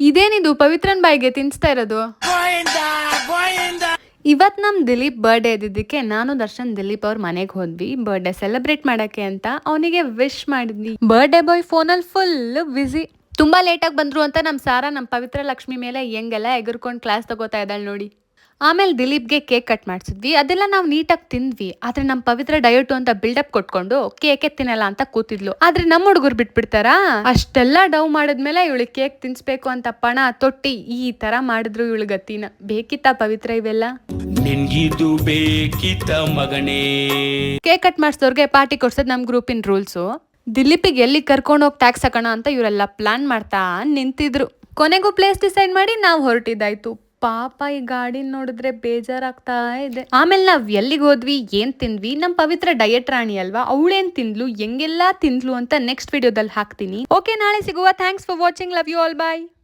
ಇದೇನಿದು ಪವಿತ್ರನ್ ಬಾಯಿಗೆ ತಿನ್ಸ್ತಾ ಇರೋದು? ಇವತ್ ನಮ್ ದಿಲೀಪ್ ಬರ್ಡೇ ಇದ್ದಿದ್ದಕ್ಕೆ ನಾನು ದರ್ಶನ್ ದಿಲೀಪ್ ಅವ್ರ ಮನೆಗೆ ಹೋದ್ವಿ ಬರ್ಡೇ ಸೆಲೆಬ್ರೇಟ್ ಮಾಡಕ್ಕೆ ಅಂತ. ಅವನಿಗೆ ವಿಶ್ ಮಾಡಿದ್ವಿ. ಬರ್ಡೇ ಬಾಯ್ ಫೋನಲ್ಲಿ ಫುಲ್ ಬಿಸಿ. ತುಂಬಾ ಲೇಟ್ ಆಗಿ ಬಂದ್ರು ಅಂತ ನಮ್ ಸಾರಾ ನಮ್ ಪವಿತ್ರ ಲಕ್ಷ್ಮಿ ಮೇಲೆ ಹೆಂಗೆಲ್ಲ ಎಗರ್ಕೊಂಡ್ ಕ್ಲಾಸ್ ತಗೋತಾ ಇದ್ದಾಳೆ ನೋಡಿ. ಆಮೇಲೆ ದಿಲೀಪ್ಗೆ ಕೇಕ್ ಕಟ್ ಮಾಡಿಸಿದ್ವಿ. ಅದೆಲ್ಲ ನಾವು ನೀಟಾಗಿ ತಿಂದ್ವಿ. ಆದ್ರೆ ನಮ್ ಪವಿತ್ರ ಡಯಟ್ ಅಂತ ಬಿಲ್ಡಪ್ ಕೊಟ್ಕೊಂಡು ಕೇಕೆ ತಿನ್ನಲ್ಲ ಅಂತ ಕೂತಿದ್ಲು. ಆದ್ರೆ ನಮ್ಮ ಹುಡುಗರು ಬಿಟ್ಬಿಡ್ತಾರಾ? ಅಷ್ಟೆಲ್ಲ ಡವ್ ಮಾಡಿದ್ಮೇಲೆ ಇವಳಿಗೆ ಕೇಕ್ ತಿನ್ಸ್ಬೇಕು ಅಂತ ಪಣ ತೊಟ್ಟಿ ಈ ತರ ಮಾಡಿದ್ರು ಇವಳು ಗತಿನ. ಬೇಕಿತ್ತ ಪವಿತ್ರ ಇವೆಲ್ಲ? ನಿನ್ಗಿದು ಬೇಕಿತ್ತ ಮಗನೇ? ಕೇಕ್ ಕಟ್ ಮಾಡಿಸಿದವ್ರಿಗೆ ಪಾರ್ಟಿ ಕೊಡ್ಸೋದು ನಮ್ ಗ್ರೂಪಿನ ರೂಲ್ಸು. ದಿಲೀಪಿಗೆ ಎಲ್ಲಿ ಕರ್ಕೊಂಡು ಹೋಗಿ ಟ್ಯಾಕ್ಸ್ ಹಾಕೋಣ ಅಂತ ಇವರೆಲ್ಲ ಪ್ಲಾನ್ ಮಾಡ್ತಾ ನಿಂತಿದ್ರು. ಕೊನೆಗೂ ಪ್ಲೇಸ್ ಡಿಸೈಡ್ ಮಾಡಿ ನಾವು ಹೊರಟಿದ್ದಾಯ್ತು. ಪಾಪ ಈ ಗಾಡಿ ನೋಡಿದ್ರೆ ಬೇಜಾರಾಗ್ತಾ ಇದೆ. ಆಮೇಲೆ ನಾವ್ ಎಲ್ಲಿಗೆ ಹೋದ್ವಿ, ಏನ್ ತಿಂದ್ವಿ, ನಮ್ ಪವಿತ್ರ ಡಯಟ್ ರಾಣಿ ಅಲ್ವಾ, ಅವಳೇನ್ ತಿಂದ್ಲು, ಹೆಂಗೆಲ್ಲಾ ತಿಂದ್ಲು ಅಂತ ನೆಕ್ಸ್ಟ್ ವಿಡಿಯೋದಲ್ಲಿ ಹಾಕ್ತೀನಿ. ಓಕೆ, ನಾಳೆ ಸಿಗುವ. Thanks for watching. Love you all. Bye.